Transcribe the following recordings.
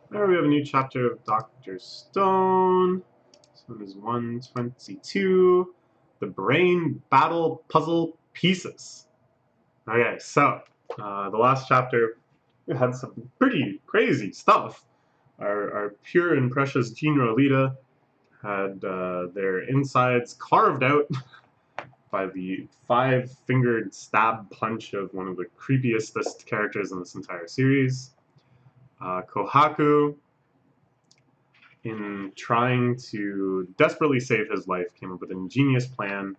There we have a new chapter of Dr. Stone. This one is 122. The Brain Battle Puzzle Pieces. Okay, so the last chapter had some pretty crazy stuff. Our pure and precious Jean Rolita had their insides carved out by the five-fingered stab punch of one of the creepiest characters in this entire series. Kohaku, in trying to desperately save his life, came up with an ingenious plan.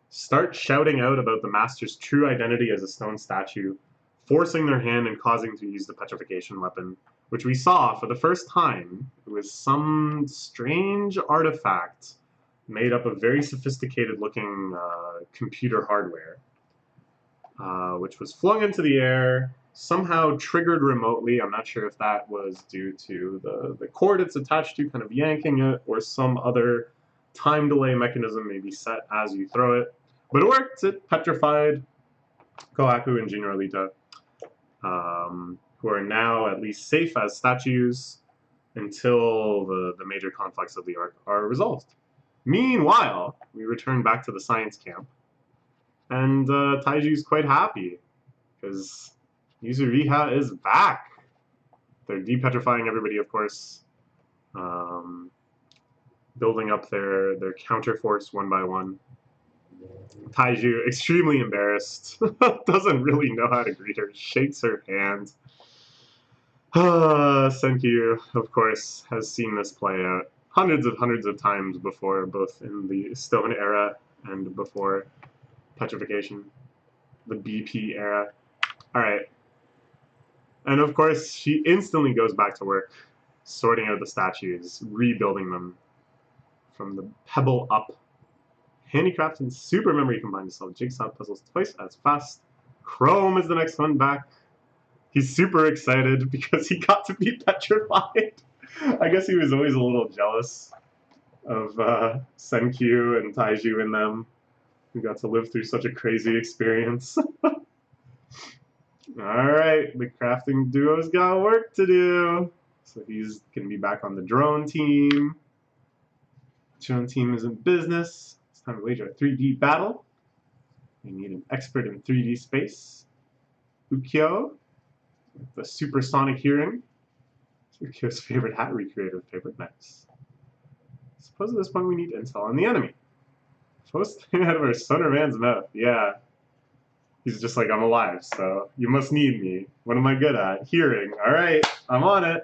Start shouting out about the master's true identity as a stone statue, forcing their hand and causing to use the petrification weapon, which we saw for the first time. It was some strange artifact made up of very sophisticated looking computer hardware, which was flung into the air, somehow triggered remotely. I'm not sure if that was due to the cord it's attached to kind of yanking it, or some other time delay mechanism maybe set as you throw it. But it worked. It petrified Kohaku and Jean Rolita, who are now at least safe as statues until the major conflicts of the arc are resolved. Meanwhile, we return back to the science camp, and Taiju's quite happy because Yuzuriha is back. They're depetrifying everybody, of course, building up their counter force one by one. Taiju, extremely embarrassed, doesn't really know how to greet her, shakes her hand. Senkyu, of course, has seen this play out hundreds of times before, both in the Stone era and before petrification, the BP era. Alright. And of course, she instantly goes back to work, sorting out the statues, rebuilding them from the pebble up. Handicraft and super memory combined to solve jigsaw puzzles twice as fast. Chrome is the next one back. He's super excited because he got to be petrified. I guess he was always a little jealous of Senkyu and Taiju and them, who got to live through such a crazy experience. Alright, the crafting duo's got work to do. So he's going to be back on the drone team. Drone team is in business. It's time to wage our 3D battle. We need an expert in 3D space. Ukyo, with the supersonic hearing. Ukyo's favorite hat recreative paper. Nice. Suppose at this point we need intel on the enemy. First thing out of our sonar man's mouth. Yeah. He's just like, I'm alive, so you must need me. What am I good at? Hearing. Alright, I'm on it.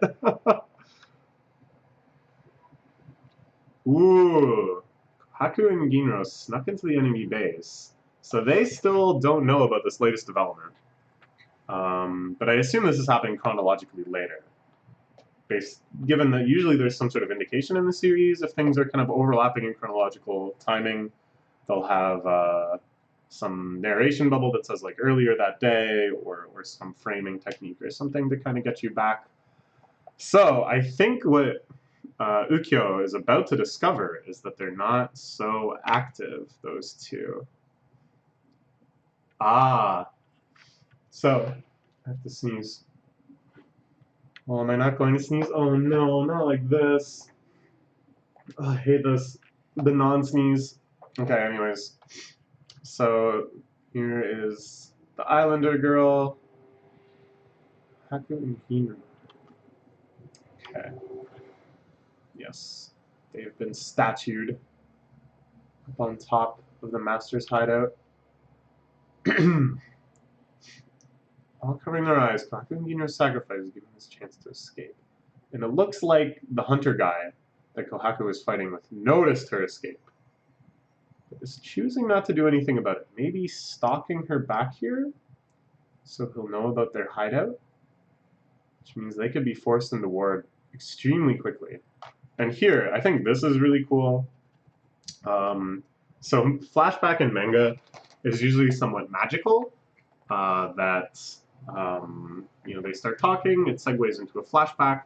Ooh. Haku and Ginro snuck into the enemy base. So they still don't know about this latest development. But I assume this is happening chronologically later. Given that usually there's some sort of indication in the series if things are kind of overlapping in chronological timing, they'll have some narration bubble that says like earlier that day, or some framing technique or something to kind of get you back. So I think what Ukyo is about to discover is that they're not so active, those two. Ah. So, I have to sneeze. Well, am I not going to sneeze? Oh no, not like this. Oh, I hate this. The non-sneeze. Okay, anyways. So, here is the Islander girl. Haku and Hina. Okay. Yes. They have been statued up on top of the Master's hideout. All covering their eyes, Haku and Hina's sacrifice is giving us a chance to escape. And it looks like the hunter guy that Kohaku was fighting with noticed her escape, but is choosing not to do anything about it. Maybe stalking her back here so he'll know about their hideout, which means they could be forced into war extremely quickly. And here, I think this is really cool. So flashback in manga is usually somewhat magical, they start talking, it segues into a flashback,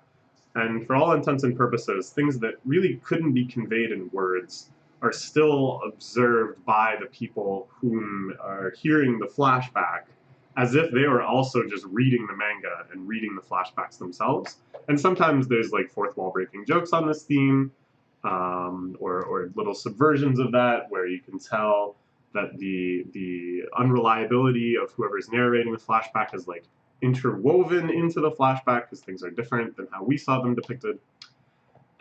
and for all intents and purposes, things that really couldn't be conveyed in words are still observed by the people whom are hearing the flashback as if they were also just reading the manga and reading the flashbacks themselves. And sometimes there's like fourth wall breaking jokes on this theme, or little subversions of that, where you can tell that the unreliability of whoever's narrating the flashback is like interwoven into the flashback because things are different than how we saw them depicted.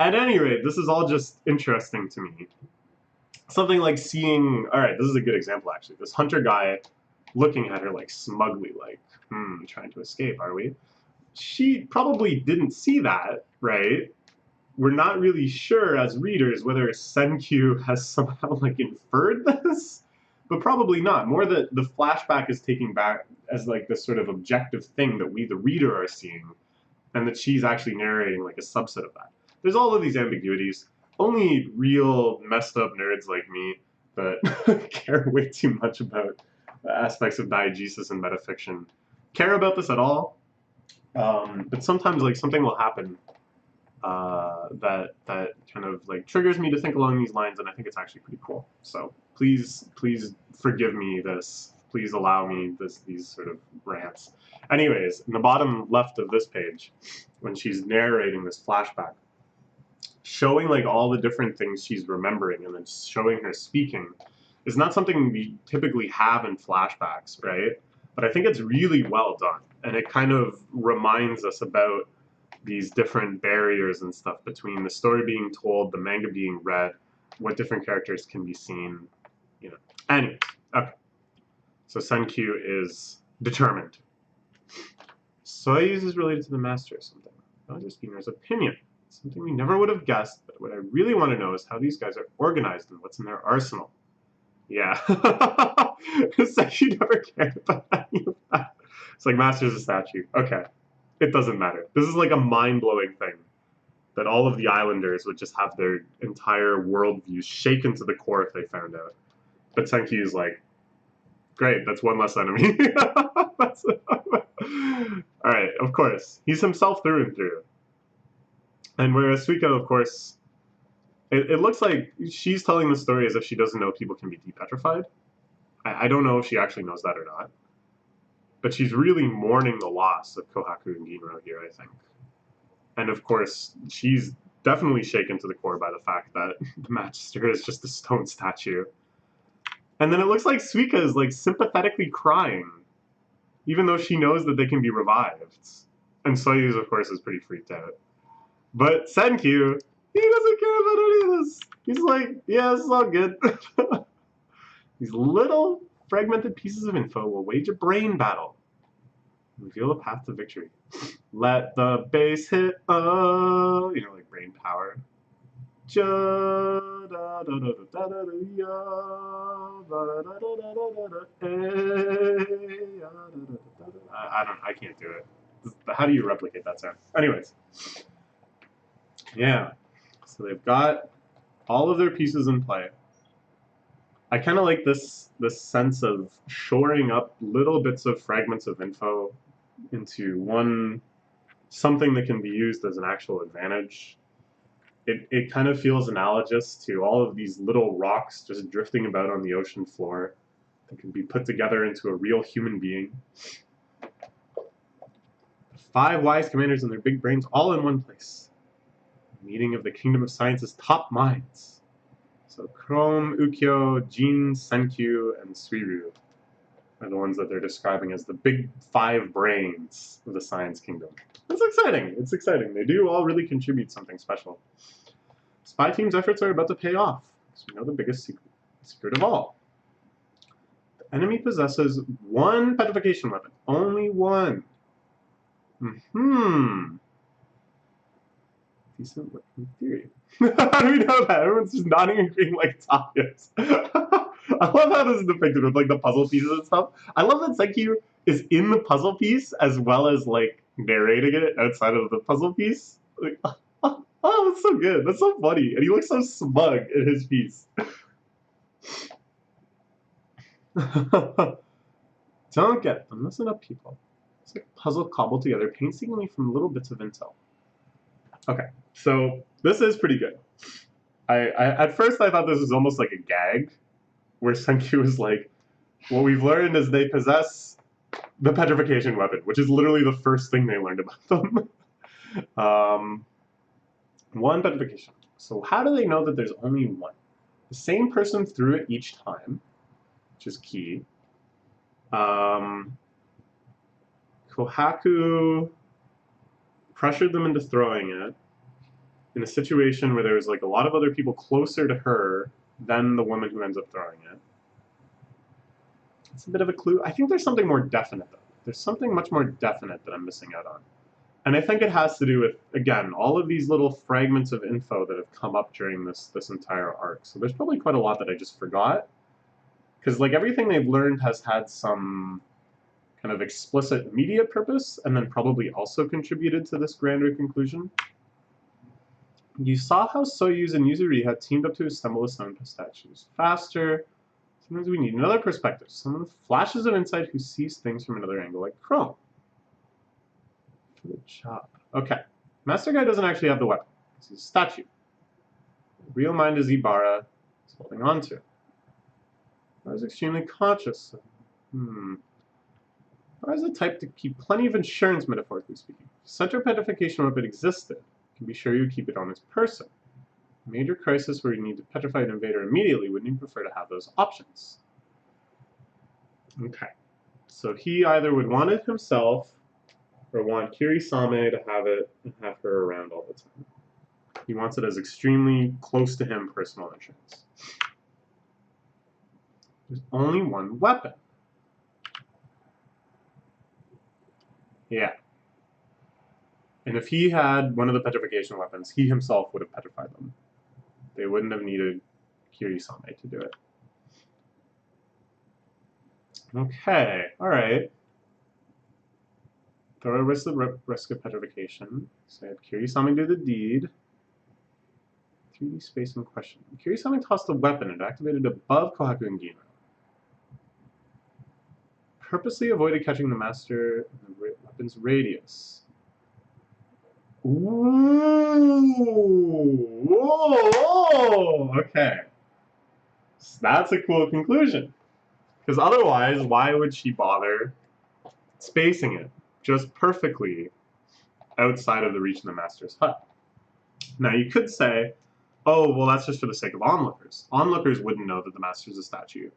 At any rate, this is all just interesting to me. Something like seeing, all right, this is a good example actually. This hunter guy looking at her like smugly, like, trying to escape, are we? She probably didn't see that, right? We're not really sure as readers whether Senkyu has somehow like inferred this, but probably not. More that the flashback is taking back as like this sort of objective thing that we, the reader, are seeing, and that she's actually narrating like a subset of that. There's all of these ambiguities. Only real messed up nerds like me that care way too much about aspects of diegesis and metafiction care about this at all. But sometimes like something will happen that kind of like triggers me to think along these lines, and I think it's actually pretty cool. So please forgive me this. Please allow me these sort of rants. Anyways, in the bottom left of this page, when she's narrating this flashback, showing like all the different things she's remembering and then showing her speaking is not something we typically have in flashbacks, right? But I think it's really well done, and it kind of reminds us about these different barriers and stuff between the story being told, the manga being read, what different characters can be seen, you know. Anyways, okay. So Senkyu is determined. Soyuz is related to the master or something. Not just Spinner's opinion. Something we never would have guessed, but what I really want to know is how these guys are organized and what's in their arsenal. Yeah. It's like you never cared about any of that. It's like Master's a statue. Okay. It doesn't matter. This is like a mind-blowing thing. That all of the islanders would just have their entire worldview shaken to the core if they found out. But Senkyu is like, great, that's one less enemy. Alright, of course. He's himself through and through. And whereas Suiko, of course, it looks like she's telling the story as if she doesn't know people can be depetrified. I don't know if she actually knows that or not. But she's really mourning the loss of Kohaku and Ginro here, I think. And of course, she's definitely shaken to the core by the fact that the Magister is just a stone statue. And then it looks like Suika is like sympathetically crying, even though she knows that they can be revived. And Soyuz, of course, is pretty freaked out. But Senkyu, he doesn't care about any of this. He's like, yeah, this is all good. These little fragmented pieces of info will wage a brain battle. Reveal the path to victory. Let the bass hit, like brain power. I can't do it. How do you replicate that sound? Anyways. Yeah. So they've got all of their pieces in play. I kind of like this sense of shoring up little bits of fragments of info into something that can be used as an actual advantage. It kind of feels analogous to all of these little rocks just drifting about on the ocean floor that can be put together into a real human being. 5 wise commanders and their big brains all in one place. A meeting of the Kingdom of Science's top minds. So Chrome, Ukyo, Jin, Senkyu, and Suiru are the ones that they're describing as the big 5 brains of the Science Kingdom. It's exciting. It's exciting. They do all really contribute something special. Spy Team's efforts are about to pay off, because we know the biggest secret of all. The enemy possesses 1 petrification weapon. Only 1. Decent working theory. How do we know that? Everyone's just nodding and agreeing like it's obvious. I love how this is depicted with like the puzzle pieces and stuff. I love that Senkyu is in the puzzle piece as well as like narrating it outside of the puzzle piece. Like, oh, that's so good. That's so funny. And he looks so smug in his piece. Don't get them. Listen up, people. It's like a puzzle cobbled together painstakingly from little bits of intel. Okay, so this is pretty good. I at first I thought this was almost like a gag, where Senkyu is like, what we've learned is they possess the petrification weapon, which is literally the first thing they learned about them. One petrification. So how do they know that there's only one? The same person threw it each time, which is key. Kohaku pressured them into throwing it in a situation where there's like a lot of other people closer to her than the woman who ends up throwing it. It's a bit of a clue. I think there's something more definite, though. There's something much more definite that I'm missing out on. And I think it has to do with, again, all of these little fragments of info that have come up during this entire arc. So there's probably quite a lot that I just forgot. Because like everything they've learned has had some kind of explicit immediate purpose, and then probably also contributed to this grander conclusion. You saw how Soyuz and Yuzuri had teamed up to assemble the stone statues faster. Sometimes we need another perspective, someone with flashes of insight who sees things from another angle, like Chrome. Good job. Okay. Master Guy doesn't actually have the weapon. It's a statue. The real mind is Ibarra is holding on to. I was extremely conscious. I was the type to keep plenty of insurance, metaphorically speaking. If center petrification weapon existed, you can be sure you keep it on its person. A major crisis where you need to petrify an invader immediately, wouldn't you prefer to have those options? Okay. So he either would want it himself, or want Kirisame to have it and have her around all the time. He wants it as extremely close to him personal insurance. There's only one weapon. Yeah. And if he had one of the petrification weapons, he himself would have petrified them. They wouldn't have needed Kirisame to do it. Okay, alright. Thorough risk of petrification. Said Kirisame do the deed. 3D space in question. Kirisame tossed the weapon and activated above Kohaku and Gino. Purposely avoided catching the master in the weapon's radius. Ooh! Whoa! Okay. So that's a cool conclusion. Because otherwise, why would she bother spacing it just perfectly outside of the reach of the master's hut? Now, you could say, oh, well, that's just for the sake of onlookers. Onlookers wouldn't know that the master's a statue.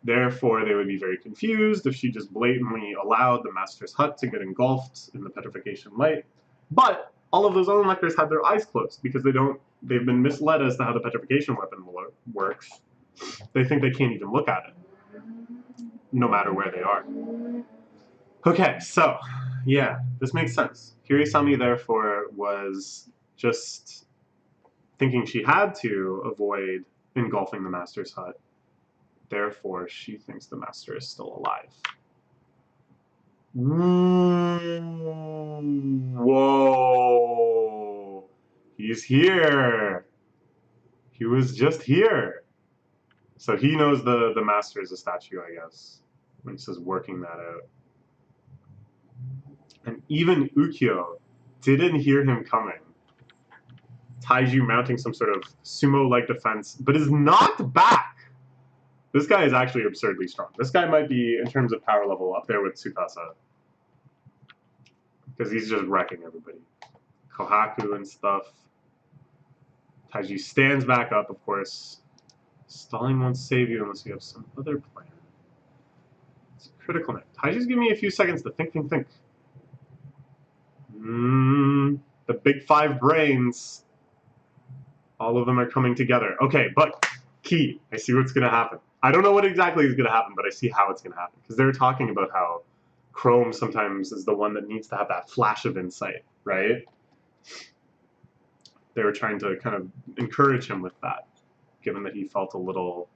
Therefore, they would be very confused if she just blatantly allowed the master's hut to get engulfed in the petrification light. But all of those onlookers have their eyes closed because they've been misled as to how the petrification weapon works. They think they can't even look at it, no matter where they are. Okay, so, yeah, this makes sense. Kirisame, therefore, was just thinking she had to avoid engulfing the master's hut. Therefore, she thinks the master is still alive. Whoa! He's here! He was just here! So he knows the master is a statue, I guess, when he says working that out. And even Ukyo didn't hear him coming. Taiju mounting some sort of sumo-like defense, but is knocked back! This guy is actually absurdly strong. This guy might be, in terms of power level, up there with Tsukasa. Because he's just wrecking everybody. Kohaku and stuff. Taiji stands back up, of course. Stalling won't save you unless you have some other plan. It's critical now. Taiji's giving me a few seconds to think. The big five brains. All of them are coming together. Okay, but key. I see what's going to happen. I don't know what exactly is going to happen, but I see how it's going to happen. Because they're talking about how Chrome sometimes is the one that needs to have that flash of insight, right? They were trying to kind of encourage him with that, given that he felt a little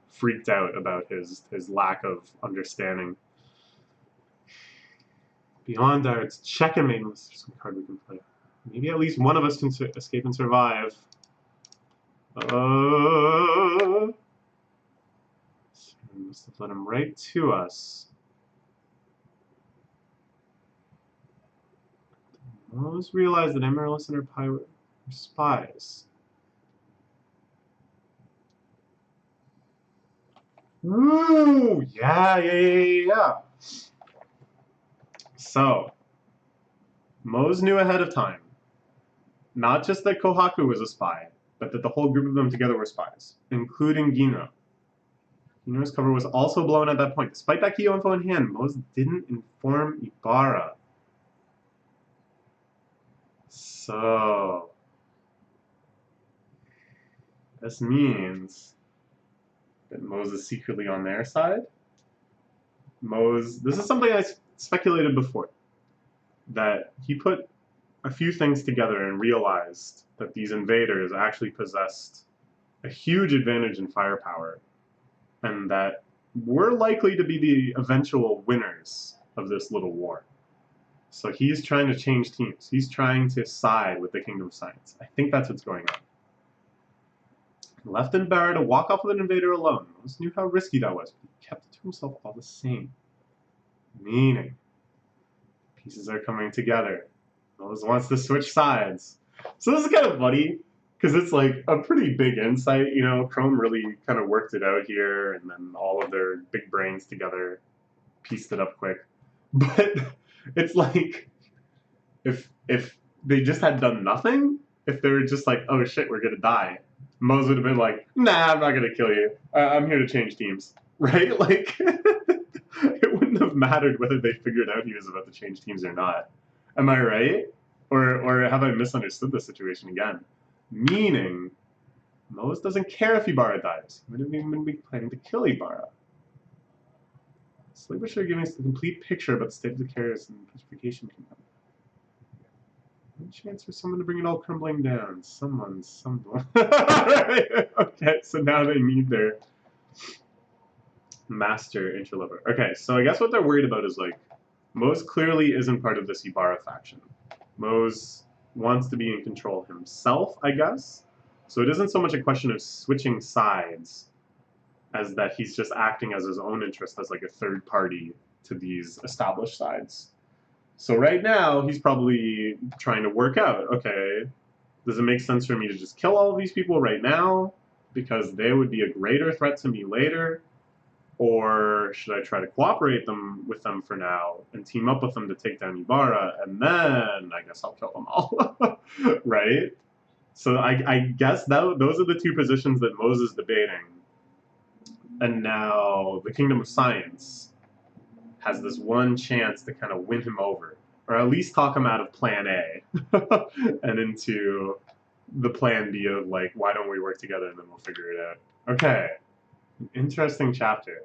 freaked out about his lack of understanding. Beyond our checkmate, unless there's some card we can play. Maybe at least one of us can escape and survive. Must have led him right to us. Most realized that Amaryllis and her pilot were spies. Woo! Yeah. So, Mose knew ahead of time, not just that Kohaku was a spy, but that the whole group of them together were spies, including Ginro. Ginro's cover was also blown at that point. Despite that key info in hand, Mose didn't inform Ibara. So, this means that Mose is secretly on their side. Mose, this is something I speculated before, that he put a few things together and realized that these invaders actually possessed a huge advantage in firepower, and that we're likely to be the eventual winners of this little war. So he's trying to change teams. He's trying to side with the Kingdom of Science. I think that's what's going on. Left Ibara to walk off with an invader alone. Mose knew how risky that was, but he kept it to himself all the same. Meaning, pieces are coming together. Mose wants to switch sides. So this is kind of funny, because it's like a pretty big insight, you know. Chrome really kind of worked it out here, and then all of their big brains together pieced it up quick. But it's like, if they just had done nothing, if they were just like, oh shit, we're gonna die, Mose would have been like, nah, I'm not gonna kill you. I'm here to change teams, right? Like, it wouldn't have mattered whether they figured out he was about to change teams or not. Am I right? Or have I misunderstood the situation again? Meaning, Mose doesn't care if Ibara dies. He would have even been planning to kill Ibara. Sleeper should giving us the complete picture about the state of the carriers and petrification kingdom. No chance for someone to bring it all crumbling down. Someone. Okay, so now they need their master interloper. Okay, so I guess what they're worried about is, like, Mose clearly isn't part of this Ibara faction. Mose wants to be in control himself, I guess. So it isn't so much a question of switching sides as that he's just acting as his own interest as like a third party to these established sides. So right now, he's probably trying to work out, okay, does it make sense for me to just kill all of these people right now because they would be a greater threat to me later? Or should I try to cooperate with them for now and team up with them to take down Ibara, and then I guess I'll kill them all, right? So I guess those are the two positions that Mose is debating. And now the Kingdom of Science has this one chance to kind of win him over, or at least talk him out of Plan A and into the Plan B of, like, why don't we work together and then we'll figure it out. Okay. Interesting chapter.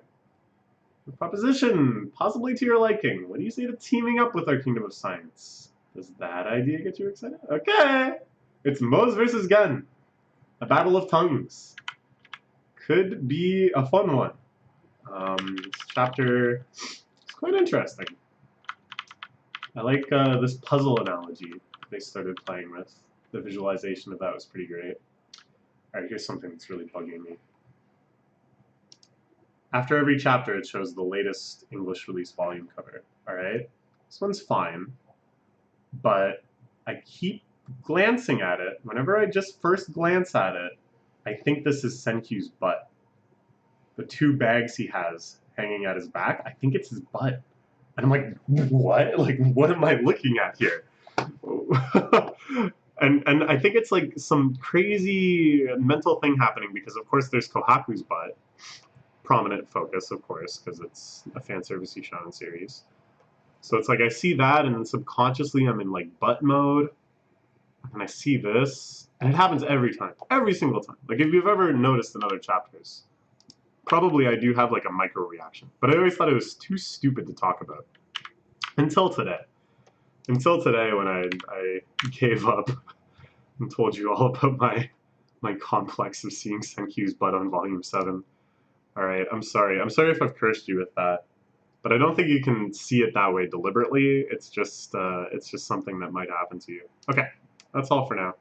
The proposition, possibly to your liking. What do you say to teaming up with our Kingdom of Science? Does that idea get you excited? Okay! It's Mose versus Gen. A battle of tongues. Could be a fun one. This chapter is quite interesting. I like this puzzle analogy they started playing with. The visualization of that was pretty great. Alright, here's something that's really bugging me. After every chapter, it shows the latest English release volume cover. Alright? This one's fine, but I keep glancing at it. Whenever I just first glance at it, I think this is Senkyu's butt. The two bags he has hanging at his back, I think it's his butt. And I'm like, what? Like, what am I looking at here? And I think it's like some crazy mental thing happening because, of course, there's Kohaku's butt. Prominent focus, of course, because it's a fan servicey shonen series. So it's like I see that, and then subconsciously I'm in like butt mode, and I see this, and it happens every time, every single time. Like if you've ever noticed in other chapters, probably I do have like a micro reaction, but I always thought it was too stupid to talk about until today. Until today, when I gave up and told you all about my complex of seeing Senkyu's butt on Volume 7. Alright, I'm sorry. I'm sorry if I've cursed you with that. But I don't think you can see it that way deliberately. It's just something that might happen to you. Okay, that's all for now.